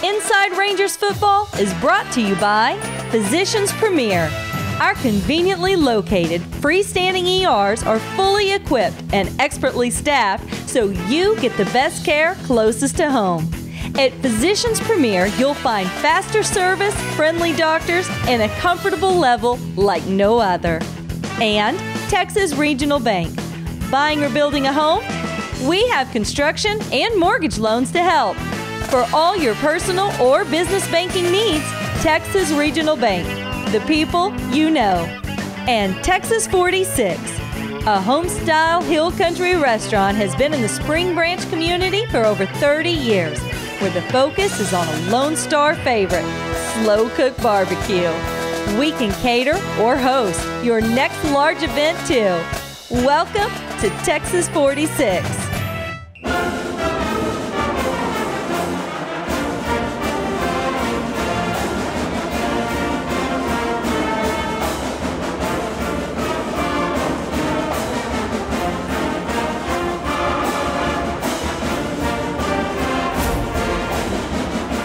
Inside Rangers Football is brought to you by Physicians Premier. Our conveniently located freestanding ERs are fully equipped and expertly staffed so you get the best care closest to home. At Physicians Premier, you'll find faster service, friendly doctors, and a comfortable level like no other. And Texas Regional Bank. Buying or building a home? We have construction and mortgage loans to help. For all your personal or business banking needs, Texas Regional Bank. The people you know. And Texas 46, a home-style hill country restaurant, has been in the Spring Branch community for over 30 years, where the focus is on a Lone Star favorite, slow-cooked barbecue. We can cater or host your next large event, too. Welcome to Texas 46.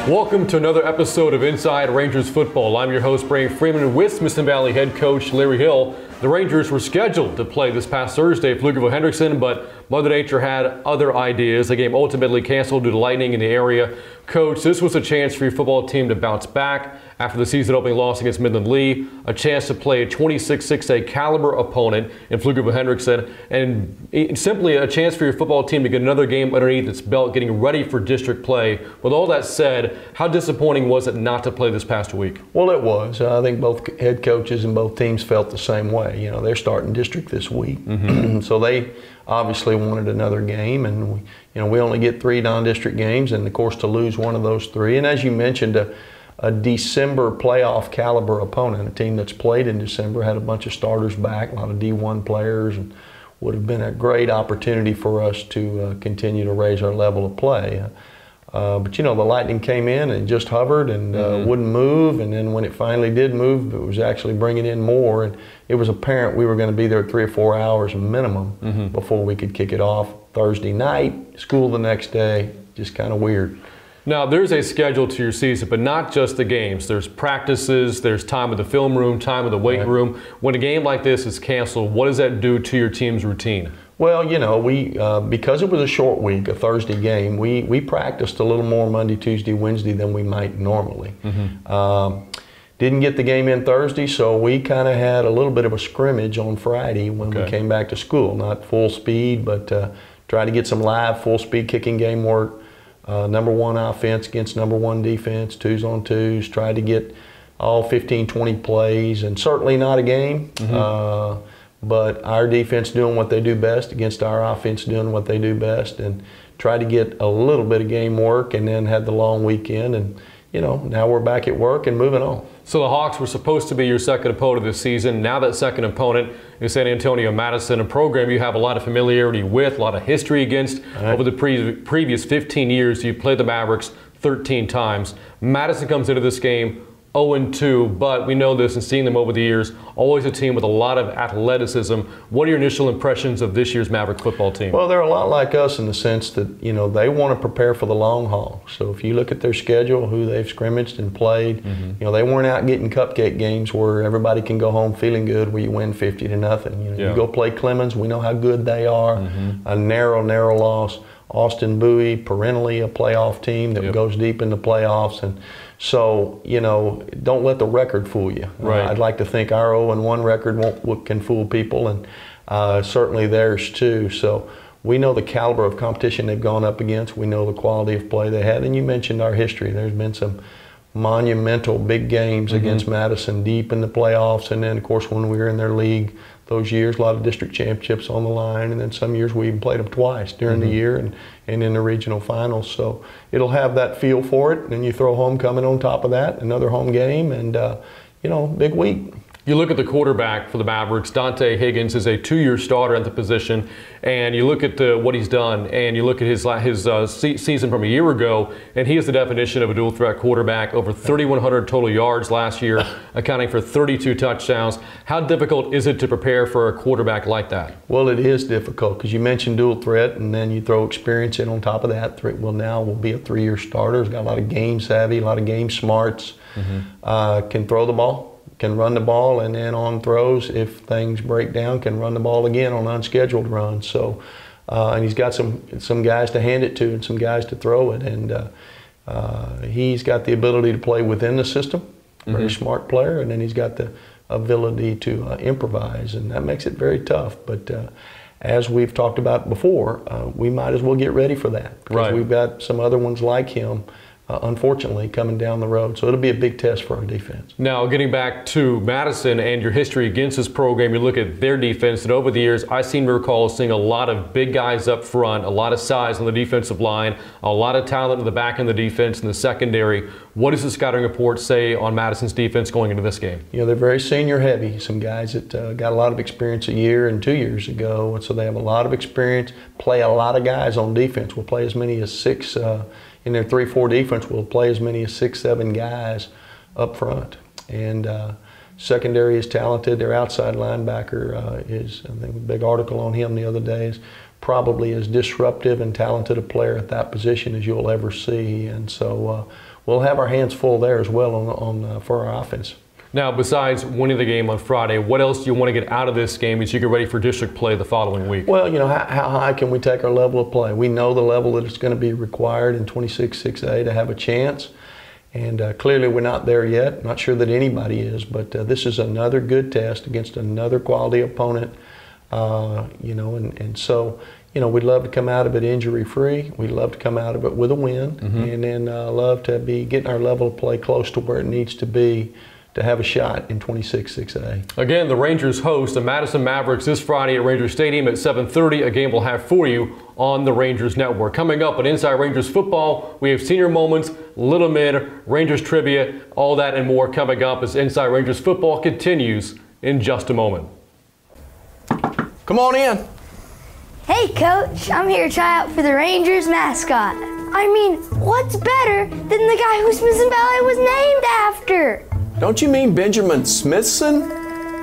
Welcome to another episode of Inside Rangers Football. I'm your host, Brian Freeman, with Smithson Valley head coach Larry Hill. The Rangers were scheduled to play this past Thursday at Pflugerville-Hendrickson, but Mother Nature had other ideas. The game ultimately canceled due to lightning in the area. Coach, this was a chance for your football team to bounce back after the season opening loss against Midland Lee, a chance to play a 26-6A caliber opponent in Pflugerville-Hendrickson, and simply a chance for your football team to get another game underneath its belt, getting ready for district play. With all that said, how disappointing was it not to play this past week? Well, it was. I think both head coaches and both teams felt the same way. You know, they're starting district this week, so they obviously wanted another game, and we only get 3 non-district games, and of course to lose one of those 3, and as you mentioned, a December playoff caliber opponent, a team that's played in December, had a bunch of starters back, a lot of D1 players, and would have been a great opportunity for us to continue to raise our level of play. But the lightning came in and just hovered and wouldn't move, and then when it finally did move, it was actually bringing in more, and it was apparent we were going to be there 3 or 4 hours minimum before we could kick it off. Thursday night, school the next day, just kind of weird. Now, there's a schedule to your season, but not just the games. There's practices, there's time in the film room, time in the weight room. When a game like this is canceled, what does that do to your team's routine? Well, we because it was a short week, a Thursday game, we practiced a little more Monday, Tuesday, Wednesday than we might normally. Didn't get the game in Thursday, so we kind of had a little bit of a scrimmage on Friday when we came back to school. Not full speed, but try to get some live full-speed kicking game work. Number 1 offense against number 1 defense, 2s on 2s, tried to get all 15, 20 plays, and certainly not a game. But our defense doing what they do best against our offense doing what they do best, and try to get a little bit of game work, and then had the long weekend, and now we're back at work and moving on. So the Hawks were supposed to be your second opponent this season. Now that second opponent is San Antonio Madison, a program you have a lot of familiarity with, a lot of history against. Over the previous 15 years, you've played the Mavericks 13 times. Madison comes into this game 0-2, but we know this and seeing them over the years, always a team with a lot of athleticism. What are your initial impressions of this year's Maverick football team? Well, they're a lot like us in the sense that, they want to prepare for the long haul. So if you look at their schedule, who they've scrimmaged and played, they weren't out getting cupcake games where everybody can go home feeling good where you win 50-0. You go play Clemens, we know how good they are, a narrow loss. Austin Bowie, perennially a playoff team that goes deep in the playoffs. And so, don't let the record fool you. I'd like to think our 0-1 record can fool people, and certainly theirs too. So we know the caliber of competition they've gone up against. We know the quality of play they had. And you mentioned our history. There's been some monumental big games against Madison deep in the playoffs. And then, of course, when we were in their league, those years, a lot of district championships on the line, and then some years we even played them twice during the year and in the regional finals. So it'll have that feel for it, and then you throw homecoming on top of that, another home game, and big week. You look at the quarterback for the Mavericks. Dante Higgins is a 2-year starter at the position, and you look at what he's done, and you look at his season from a year ago, and he is the definition of a dual threat quarterback. Over 3,100 total yards last year, accounting for 32 touchdowns. How difficult is it to prepare for a quarterback like that? Well, it is difficult because you mentioned dual threat, and then you throw experience in on top of that. Well, now will be a 3-year starter. He's got a lot of game savvy, a lot of game smarts. Can throw the ball. Can run the ball, and then on throws, if things break down, can run the ball again on unscheduled runs. So, and he's got some guys to hand it to and some guys to throw it, and he's got the ability to play within the system. Very smart player, and then he's got the ability to improvise, and that makes it very tough. But as we've talked about before, we might as well get ready for that, because we've got some other ones like him. Unfortunately, coming down the road. So it'll be a big test for our defense. Now, getting back to Madison and your history against this program, you look at their defense, and over the years, I seem to recall seeing a lot of big guys up front, a lot of size on the defensive line, a lot of talent in the back end of the defense and the secondary. What does the scouting report say on Madison's defense going into this game? You know, they're very senior heavy. Some guys that got a lot of experience a year and 2 years ago, and so they have a lot of experience, play a lot of guys on defense. We'll play as many as 6 in their 3-4 defense, will play as many as 6-7 guys up front. And secondary is talented. Their outside linebacker is, I think, a big article on him the other day, is probably as disruptive and talented a player at that position as you'll ever see. And so we'll have our hands full there as well for our offense. Now, besides winning the game on Friday, what else do you want to get out of this game as you get ready for district play the following week? Well, you know, how high can we take our level of play? We know the level that it's going to be required in 26-6A to have a chance. And clearly we're not there yet. Not sure that anybody is, but this is another good test against another quality opponent. You know, and so, you know, we'd love to come out of it injury-free. We'd love to come out of it with a win, and then love to be getting our level of play close to where it needs to be to have a shot in 26-6A. Again, the Rangers host the Madison Mavericks this Friday at Rangers Stadium at 7:30. A game we'll have for you on the Rangers Network. Coming up on Inside Rangers Football, we have senior moments, Little Mid, Rangers trivia, all that and more coming up as Inside Rangers Football continues in just a moment. Come on in. Hey, Coach. I'm here to try out for the Rangers mascot. I mean, what's better than the guy who Smithson Valley was named after? Don't you mean Benjamin Smithson?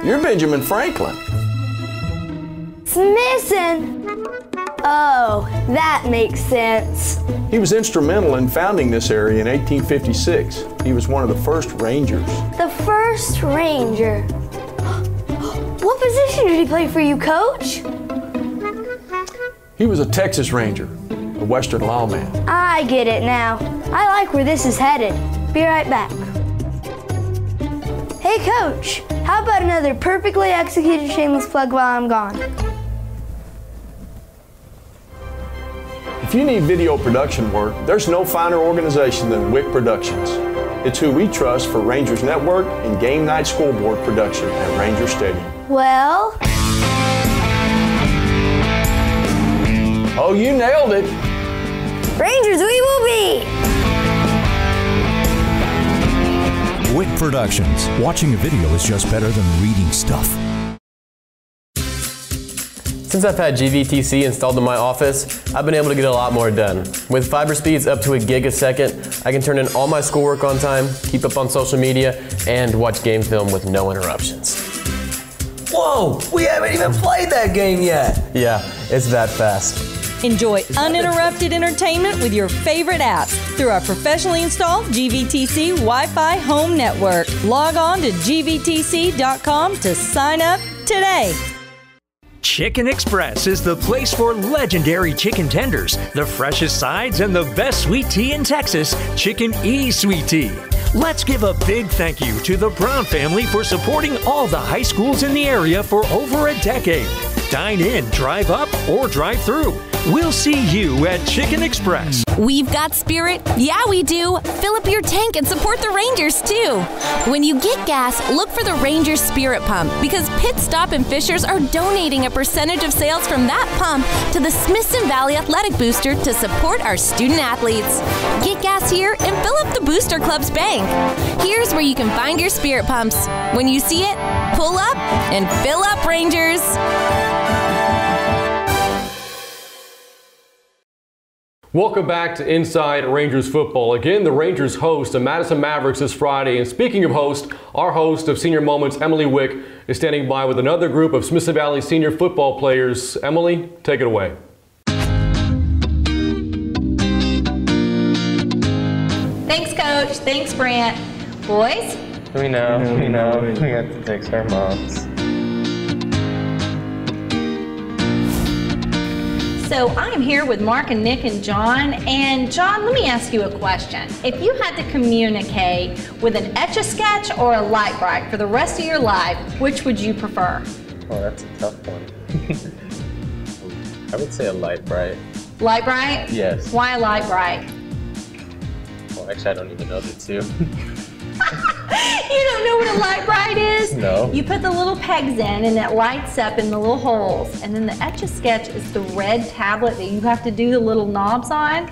You're Benjamin Franklin. Smithson? Oh, that makes sense. He was instrumental in founding this area in 1856. He was one of the first Rangers. The first Ranger? What position did he play for you, Coach? He was a Texas Ranger, a Western lawman. I get it now. I like where this is headed. Be right back. Hey, Coach, how about another perfectly executed shameless plug while I'm gone? If you need video production work, there's no finer organization than WIC Productions. It's who we trust for Rangers Network and game night scoreboard production at Ranger Stadium. Well... Oh, you nailed it! Rangers we will be! WIC Productions. Watching a video is just better than reading stuff. Since I've had GBTC installed in my office, I've been able to get a lot more done. With fiber speeds up to 1 gig a second, I can turn in all my schoolwork on time, keep up on social media, and watch game film with no interruptions. Whoa, we haven't even played that game yet. Yeah, it's that fast. Enjoy uninterrupted entertainment with your favorite apps through our professionally installed GBTC Wi-Fi home network. Log on to gbtc.com to sign up today. Chicken Express is the place for legendary chicken tenders, the freshest sides, and the best sweet tea in Texas, Chicken E Sweet Tea. Let's give a big thank you to the Brown family for supporting all the high schools in the area for over a decade. Dine in, drive up, or drive through. We'll see you at Chicken Express. We've got spirit. Yeah, we do. Fill up your tank and support the Rangers, too. When you get gas, look for the Rangers Spirit Pump because Pit Stop and Fishers are donating a percentage of sales from that pump to the Smithson Valley Athletic Booster to support our student athletes. Get gas here and fill up the Booster Club's bank. Here's where you can find your Spirit Pumps. When you see it, pull up and fill up, Rangers. Welcome back to Inside Rangers Football. Again, the Rangers host the Madison Mavericks this Friday. And speaking of host, our host of Senior Moments, Emily Wick, is standing by with another group of Smithson Valley senior football players. Emily, take it away. Thanks, Coach. Thanks, Brant. Boys? We know. We have to text our moms. So I'm here with Mark and Nick and John. And John, let me ask you a question. If you had to communicate with an Etch-a-Sketch or a Light Bright for the rest of your life, which would you prefer? Oh, that's a tough one. I would say a Light Bright. Light Bright? Yes. Why a Light Bright? Well, actually, I don't even know the two. You don't know what a Light Bright is? No. You put the little pegs in and it lights up in the little holes. And then the Etch-a-Sketch is the red tablet that you have to do the little knobs on.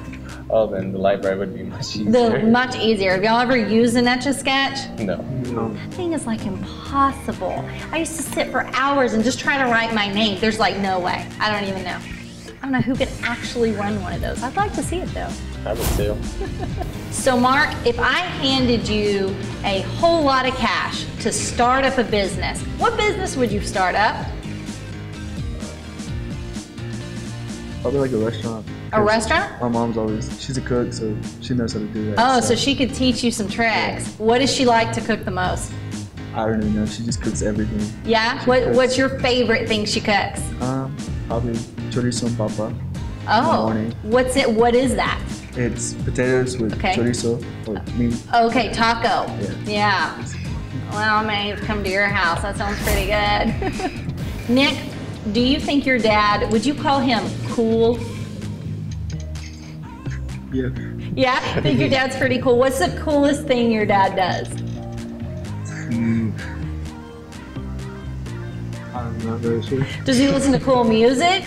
Oh, then the Light Bright would be much easier. Much easier. Have y'all ever used an Etch-a-Sketch? No. That thing is like impossible. I used to sit for hours and just try to write my name. There's like no way. I don't even know. I don't know who could actually run one of those. I'd like to see it though. I would too. So Mark, if I handed you a whole lot of cash to start up a business, what business would you start up? Probably like a restaurant. A restaurant? My mom's she's a cook, so she knows how to do that. Oh, so she could teach you some tricks. What does she like to cook the most? I don't even know. She just cooks everything. Yeah? What's your favorite thing she cooks? Probably chorizo and papa. Oh, what is that? It's potatoes with chorizo or meat. Okay, taco. Yeah. Well, I may come to your house. That sounds pretty good. Nick, do you think your dad, would you call him cool? Yeah. Yeah? Think your dad's pretty cool? What's the coolest thing your dad does? I'm not very sure. Does he listen to cool music?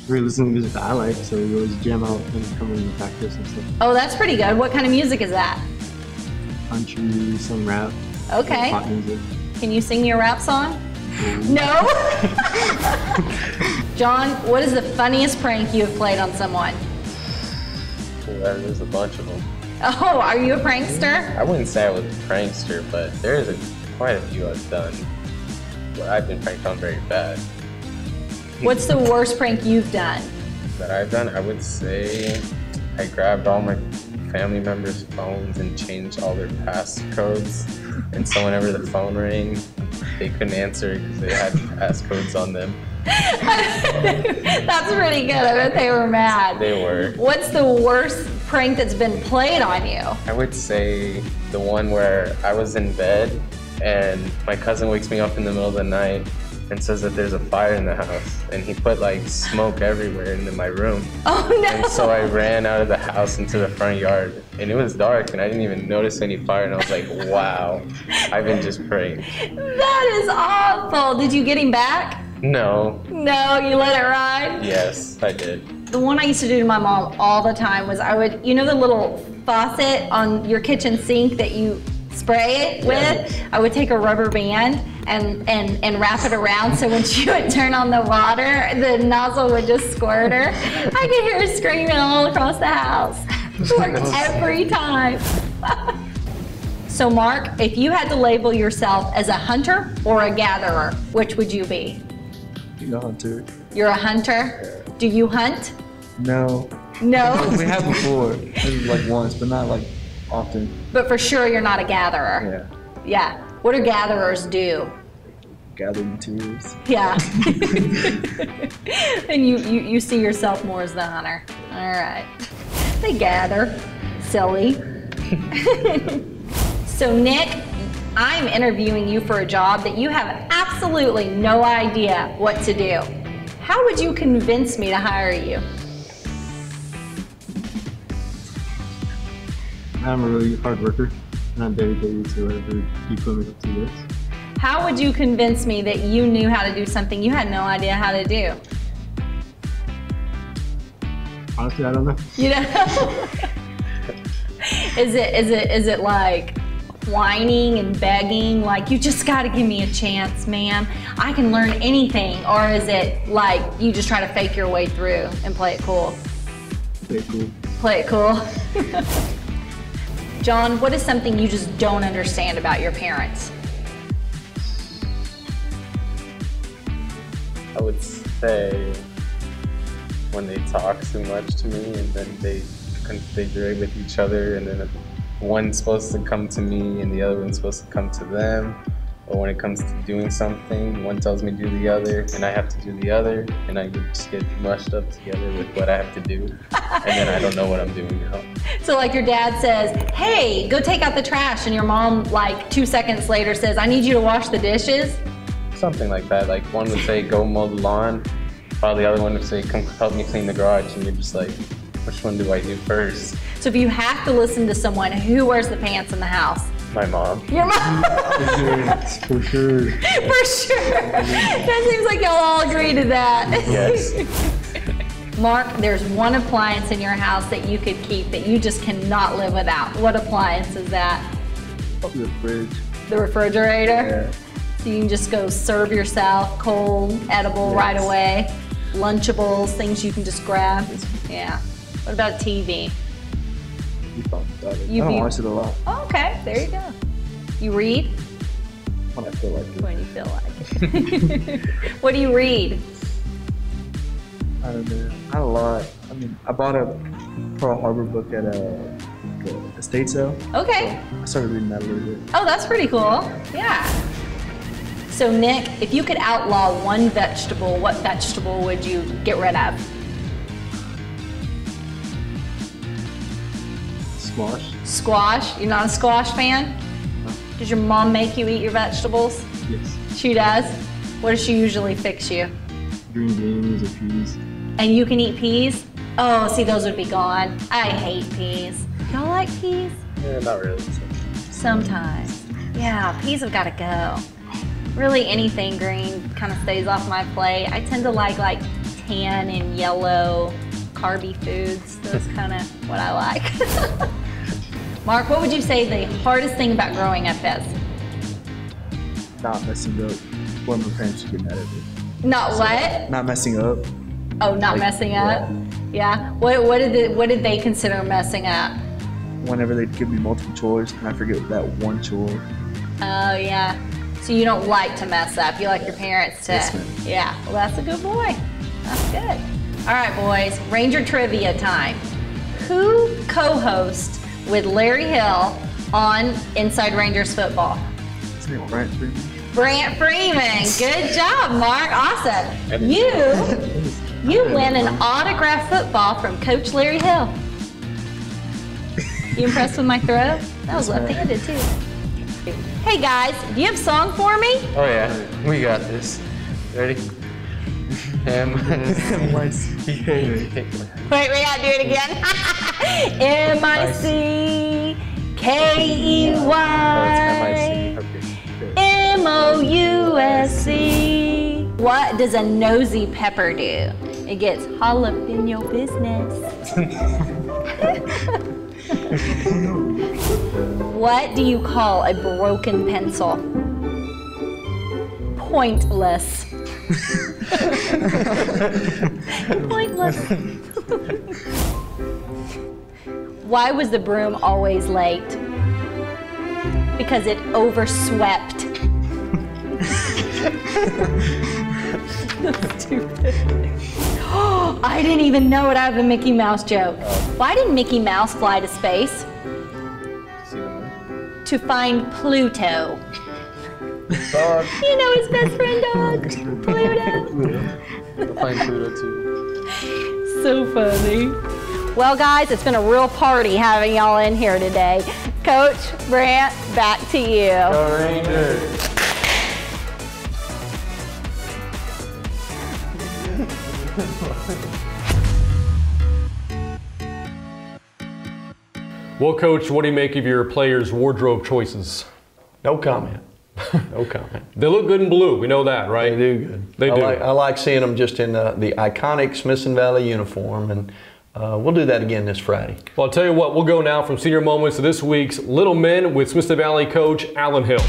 We listen to music that I like, so we always jam out and come in and practice and stuff. Oh, that's pretty good. What kind of music is that? Country, some rap. Okay. Pop music. Can you sing me a rap song? No? John, what is the funniest prank you have played on someone? Well, there's a bunch of them. Oh, are you a prankster? I wouldn't say I was a prankster, but there's quite a few I've done where I've been pranked on very bad. What's the worst prank you've done? That I've done, I would say I grabbed all my family members' phones and changed all their passcodes. And so whenever the phone rang, they couldn't answer because they had passcodes on them. That's pretty good. I bet they were mad. They were. What's the worst prank that's been played on you? I would say the one where I was in bed and my cousin wakes me up in the middle of the night and says that there's a fire in the house, and he put like smoke everywhere into my room. Oh no! And so I ran out of the house into the front yard, and it was dark, and I didn't even notice any fire, and I was like, wow, I've been just pranked. That is awful. Did you get him back? No. No, you let it ride? Yes, I did. The one I used to do to my mom all the time was I would, you know the little faucet on your kitchen sink that you spray it with? Yeah. I would take a rubber band and wrap it around so when she would turn on the water, the nozzle would just squirt her. I could hear her screaming all across the house. It worked every time. So Mark, if you had to label yourself as a hunter or a gatherer, which would you be? I'm a hunter. You're a hunter? Do you hunt? No. No? We have before, maybe like once, but not like often. But for sure you're not a gatherer? Yeah. Yeah. What do gatherers do? Gather materials. Yeah. And you see yourself more as the hunter. All right. They gather. Silly. So Nick, I'm interviewing you for a job that you have absolutely no idea what to do. how would you convince me to hire you? I'm a really hard worker, and I'm dedicated to whatever you put me to this. How would you convince me that you knew how to do something you had no idea how to do? Honestly, I don't know. You know? Is it like whining and begging, like you just got to give me a chance, ma'am, I can learn anything? Or is it like you just try to fake your way through and play it cool? Play it cool. Play it cool. John, what is something you just don't understand about your parents? I would say when they talk too much to me and then they configure with each other, and then one's supposed to come to me and the other one's supposed to come to them. Or when it comes to doing something, one tells me to do the other and I have to do the other, and I just get mushed up together with what I have to do, and then I don't know what I'm doing now. So like your dad says, hey, go take out the trash, and your mom like 2 seconds later says, I need you to wash the dishes? Something like that. Like one would say, go mow the lawn, while the other one would say, come help me clean the garage, and you're just like, which one do I do first? So if you have to listen to someone, who wears the pants in the house? My mom. Your mom? For sure. For sure. That seems like y'all all agree to that. Yes. Mark, there's one appliance in your house that you could keep that you just cannot live without. What appliance is that? The fridge. The refrigerator? Yeah. So you can just go serve yourself cold, edible right away. Lunchables, things you can just grab. Yeah. What about a TV? We talked about it. You I don't watch it a lot. Oh, okay, there you go. You read? When I feel like it. When you feel like it. What do you read? I don't know. Not a lot. I mean, I bought a Pearl Harbor book at a estate sale. Okay. So I started reading that a little bit. Oh, that's pretty cool. Yeah. So Nick, if you could outlaw one vegetable, what vegetable would you get rid of? Squash. Squash? You're not a squash fan? No. Does your mom make you eat your vegetables? Yes. She does? What does she usually fix you? Green beans or peas. And you can eat peas? Oh, see, those would be gone. I hate peas. Y'all like peas? Yeah, not really. Sometimes. Yeah, peas have got to go. Really anything green kind of stays off my plate. I tend to like tan and yellow carby foods. That's kind of what I like. Mark, what would you say the hardest thing about growing up is? Not messing up. When my parents would get mad at me. Not what? Not messing up. Oh, not messing up? Yeah. What did they consider messing up? Whenever they'd give me multiple chores and I forget that one chore. Oh, yeah. So you don't like to mess up. You like your parents to. Yes, ma'am. Yeah. Well, that's a good boy. That's good. All right, boys. Ranger trivia time. Who co-hosts with Larry Hill on Inside Rangers Football? His name Brant Freeman. Brant Freeman. Good job, Mark. Awesome. You win an autographed football from Coach Larry Hill. You impressed with my throw? That was left-handed too. Hey guys, do you have a song for me? Oh yeah, we got this. Ready? Wait, we gotta do it again. M-I-C-K-E-Y M-O-U-S-E. What does a nosy pepper do? It gets all up in your business. What do you call a broken pencil? Pointless. Pointless. Why was the broom always late? Because it overswept. Stupid. I didn't even know it. I have a Mickey Mouse joke. Why did Mickey Mouse fly to space? To find Pluto. Dog. You know his best friend dog, Pluto. I'll find Pluto too. So funny. Well, guys, it's been a real party having y'all in here today. Coach Brant, back to you. Go Rangers. Well, Coach, what do you make of your players' wardrobe choices? No comment. No comment. They look good in blue. We know that, right? They do good. They do. I like seeing them just in the iconic Smithson Valley uniform, and we'll do that again this Friday. Well, I'll tell you what, we'll go now from senior moments to this week's Little Men with Smithson Valley coach Alan Hill.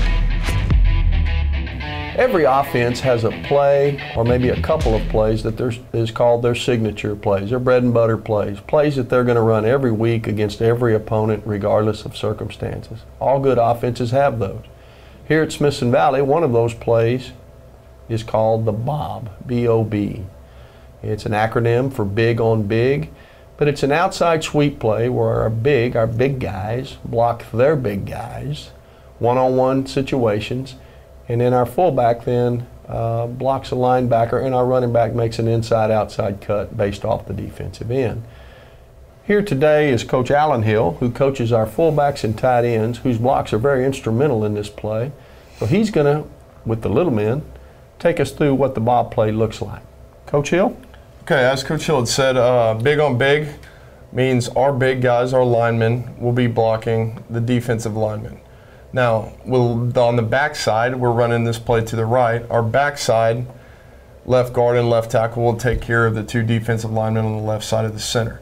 Every offense has a play, or maybe a couple of plays, that is called their signature plays, their bread and butter plays, plays that they're going to run every week against every opponent regardless of circumstances. All good offenses have those. Here at Smithson Valley, one of those plays is called the BOB, B-O-B. It's an acronym for big on big, but it's an outside sweep play where our big guys block their big guys, one-on-one situations, and then our fullback then blocks a linebacker, and our running back makes an inside-outside cut based off the defensive end. Here today is Coach Alan Hill, who coaches our fullbacks and tight ends, whose blocks are very instrumental in this play. So he's going to, with the little men, take us through what the BOB play looks like. Coach Hill? Okay, as Coach Hill had said, big on big means our big guys, our linemen, will be blocking the defensive linemen. Now, on the backside, we're running this play to the right. Our backside, left guard and left tackle, will take care of the two defensive linemen on the left side of the center.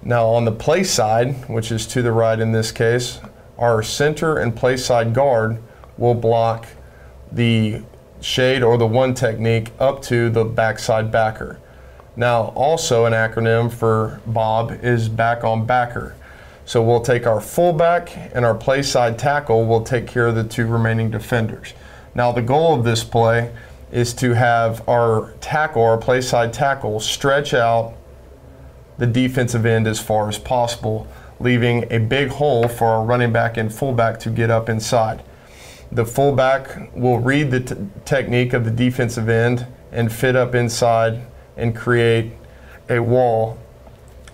Now, on the play side, which is to the right in this case, our center and play side guard will block the shade or the one technique up to the backside backer. Now, also an acronym for BOB is back on backer. So we'll take our fullback and our play side tackle will take care of the two remaining defenders. Now the goal of this play is to have our tackle, our play side tackle, stretch out the defensive end as far as possible, leaving a big hole for our running back and fullback to get up inside. The fullback will read the technique of the defensive end and fit up inside and create a wall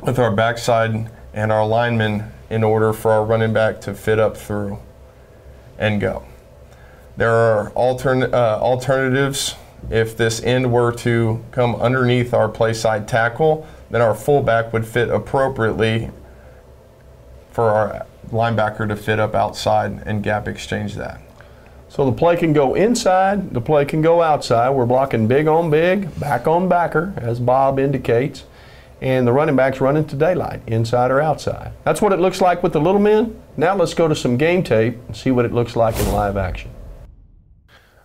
with our backside and our linemen in order for our running back to fit up through and go. There are alternatives. If this end were to come underneath our play side tackle, then our fullback would fit appropriately for our linebacker to fit up outside and gap exchange that. So the play can go inside, the play can go outside. We're blocking big on big, back on backer, as Bob indicates. And the running back's running to daylight, inside or outside. That's what it looks like with the little men. Now let's go to some game tape and see what it looks like in live action.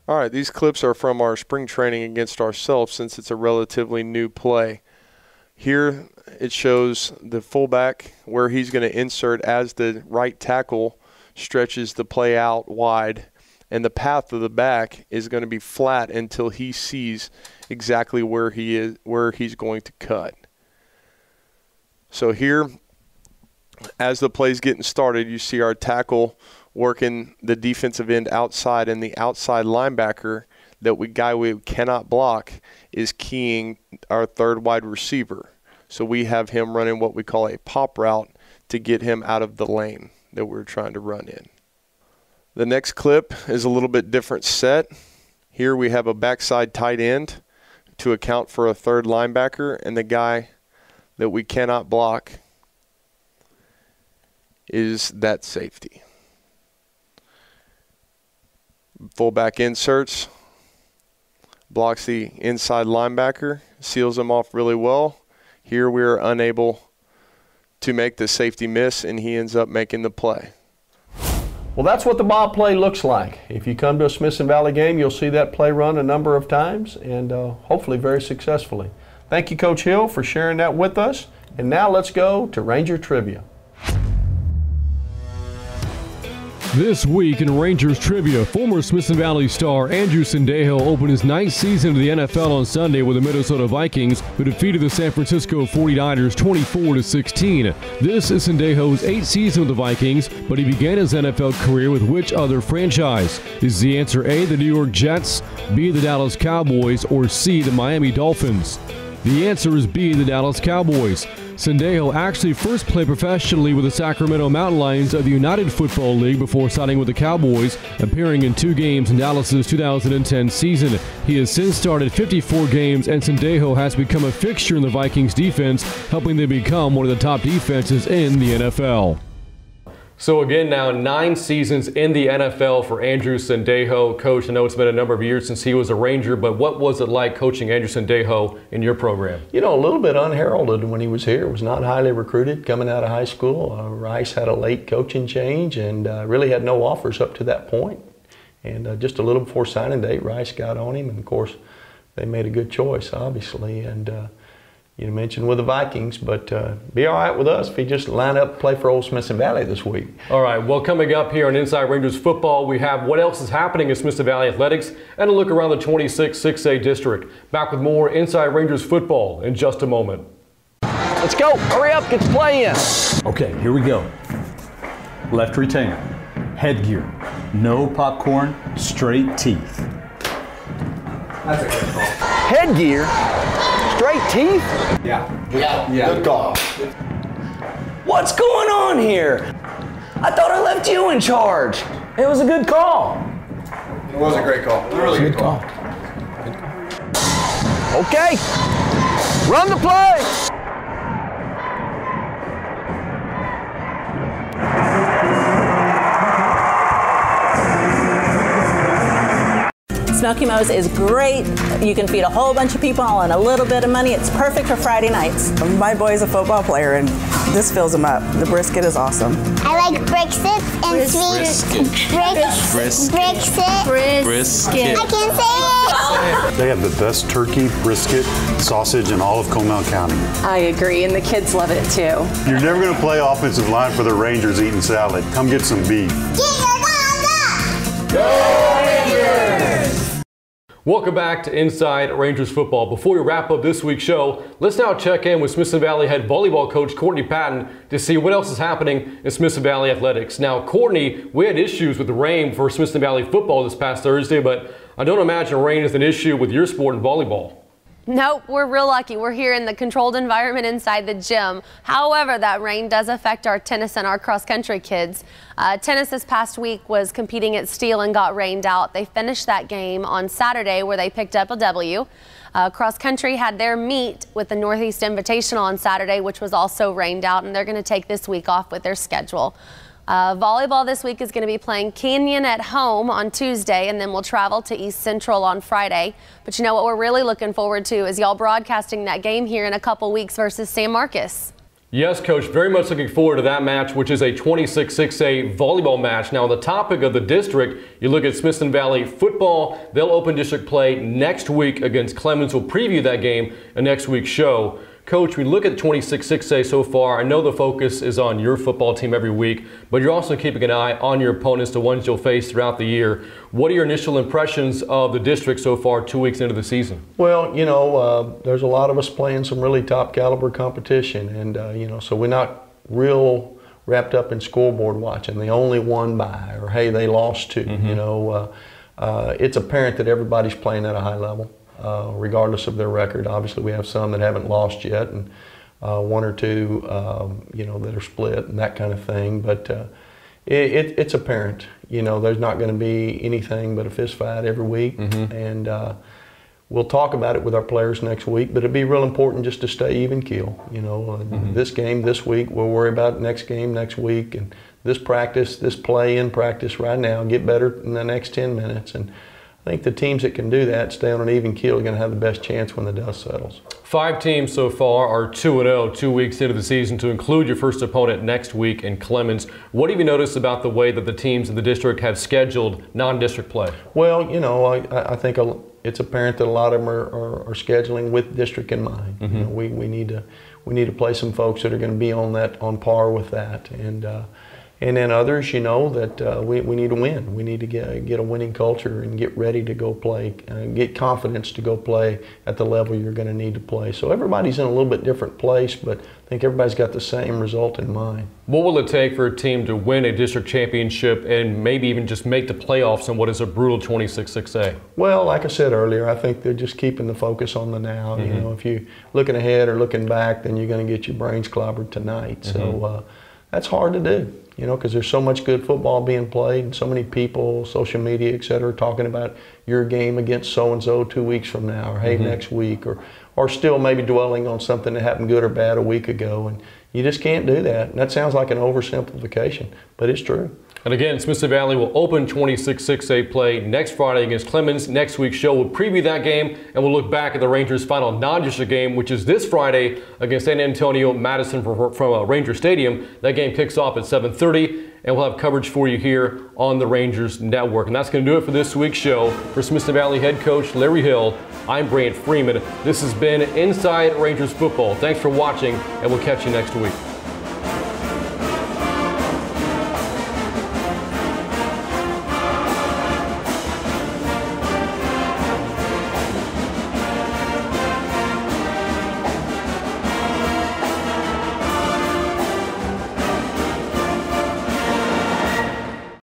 All right, these clips are from our spring training against ourselves since it's a relatively new play. Here it shows the fullback where he's going to insert as the right tackle stretches the play out wide, and the path of the back is going to be flat until he sees exactly where he's going to cut. So here, as the play's getting started, you see our tackle working the defensive end outside, and the outside linebacker guy we cannot block is keying our third wide receiver. So we have him running what we call a pop route to get him out of the lane that we're trying to run in. The next clip is a little bit different set. Here we have a backside tight end to account for a third linebacker, and the guy that we cannot block is that safety. Fullback inserts, blocks the inside linebacker, seals him off really well. Here we are unable to make the safety miss, and he ends up making the play. Well, that's what the BOB play looks like. If you come to a Smithson Valley game, you'll see that play run a number of times, and hopefully very successfully. Thank you, Coach Hill, for sharing that with us. And now let's go to Ranger Trivia. This week in Rangers Trivia, former Smithson Valley star Andrew Sendejo opened his ninth season of the NFL on Sunday with the Minnesota Vikings, who defeated the San Francisco 49ers 24-16. This is Sendejo's 8th season with the Vikings, but he began his NFL career with which other franchise? Is the answer A, the New York Jets, B, the Dallas Cowboys, or C, the Miami Dolphins? The answer is B, the Dallas Cowboys. Sendejo actually first played professionally with the Sacramento Mountain Lions of the United Football League before signing with the Cowboys, appearing in 2 games in Dallas's 2010 season. He has since started 54 games, and Sendejo has become a fixture in the Vikings defense, helping them become one of the top defenses in the NFL. So again, now 9 seasons in the NFL for Andrew Sendejo. Coach, I know it's been a number of years since he was a Ranger, but what was it like coaching Andrew Sendejo in your program? You know, a little bit unheralded when he was here. Was not highly recruited coming out of high school. Rice had a late coaching change and really had no offers up to that point. And just a little before signing date, Rice got on him, and of course, they made a good choice, obviously. And you mentioned with the Vikings, but be all right with us if he just line up and play for Ole Smithson Valley this week. All right, well, coming up here on Inside Rangers Football, we have what else is happening in Smithson Valley Athletics and a look around the 26-6A district. Back with more Inside Rangers Football in just a moment. Let's go. Hurry up. Get the play in. Okay, here we go. Left retainer. Headgear. No popcorn. Straight teeth. That's a good call. Headgear? Straight teeth? Yeah. Good call. What's going on here? I thought I left you in charge. It was a good call. It was a great call. It was a really good call. Okay. Run the play. Smoky Mo's is great. You can feed a whole bunch of people on a little bit of money. It's perfect for Friday nights. My boy's a football player, and this fills him up. The brisket is awesome. I like briskets and sweet brisket. I can't say it. They have the best turkey, brisket, sausage in all of Comal County. I agree, and the kids love it too. You're never going to play offensive line for the Rangers eating salad. Come get some beef. Get your guns up! Go Rangers! Welcome back to Inside Rangers Football. Before we wrap up this week's show, let's now check in with Smithson Valley head volleyball coach Courtney Patton to see what else is happening in Smithson Valley athletics. Now, Courtney, we had issues with the rain for Smithson Valley football this past Thursday, but I don't imagine rain is an issue with your sport in volleyball. Nope, we're real lucky. We're here in the controlled environment inside the gym. However, that rain does affect our tennis and our cross-country kids. Tennis this past week was competing at Steele and got rained out. They finished that game on Saturday where they picked up a W. Cross-country had their meet with the Northeast Invitational on Saturday, which was also rained out, and they're going to take this week off with their schedule. Volleyball this week is going to be playing Canyon at home on Tuesday, and then we'll travel to East Central on Friday. But you know what we're really looking forward to is y'all broadcasting that game here in a couple weeks versus San Marcos. Yes, Coach, very much looking forward to that match, which is a 26-6A volleyball match. Now, on the topic of the district, you look at Smithson Valley football. They'll open district play next week against Clemens. We'll preview that game in next week's show. Coach, we look at the 26-6A so far. I know the focus is on your football team every week, but you're also keeping an eye on your opponents, the ones you'll face throughout the year. What are your initial impressions of the district so far 2 weeks into the season? Well, you know, there's a lot of us playing some really top caliber competition, and, you know, so we're not real wrapped up in scoreboard watching. They only won by, or hey, they lost to. You know, it's apparent that everybody's playing at a high level. Regardless of their record. Obviously, we have some that haven't lost yet, and 1 or 2, you know, that are split and that kind of thing. But it's apparent. You know, there's not going to be anything but a fist fight every week, and we'll talk about it with our players next week. But it'd be real important just to stay even keel. You know, this game this week, we'll worry about next game next week, and this practice, this play in practice right now, get better in the next 10 minutes. And I think the teams that can do that, stay on an even keel, are going to have the best chance when the dust settles. 5 teams so far are 2-0 2 weeks into the season, to include your first opponent next week in Clemens. What have you noticed about the way that the teams in the district have scheduled non-district play? Well, you know, I think it's apparent that a lot of them are scheduling with district in mind. You know, we need to play some folks that are going to be on par with that. And then others, you know, that we need to win. We need to get a winning culture and get ready to go play, get confidence to go play at the level you're going to need to play. So everybody's in a little bit different place, but I think everybody's got the same result in mind. What will it take for a team to win a district championship and maybe even just make the playoffs in what is a brutal 26-6A? Well, like I said earlier, I think they're just keeping the focus on the now. You know, if you're looking ahead or looking back, then you're going to get your brains clobbered tonight. So that's hard to do, you know, because there's so much good football being played and so many people, social media, et cetera, talking about your game against so-and-so 2 weeks from now, or hey, next week, or still maybe dwelling on something that happened good or bad a week ago. And you just can't do that. And that sounds like an oversimplification, but it's true. And again, Smithson Valley will open 26-6A play next Friday against Clemens. Next week's show will preview that game, and we'll look back at the Rangers' final non-district game, which is this Friday against San Antonio Madison from Ranger Stadium. That game kicks off at 7:30, and we'll have coverage for you here on the Rangers Network. And that's going to do it for this week's show. For Smithson Valley head coach Larry Hill, I'm Brant Freeman. This has been Inside Rangers Football. Thanks for watching, and we'll catch you next week.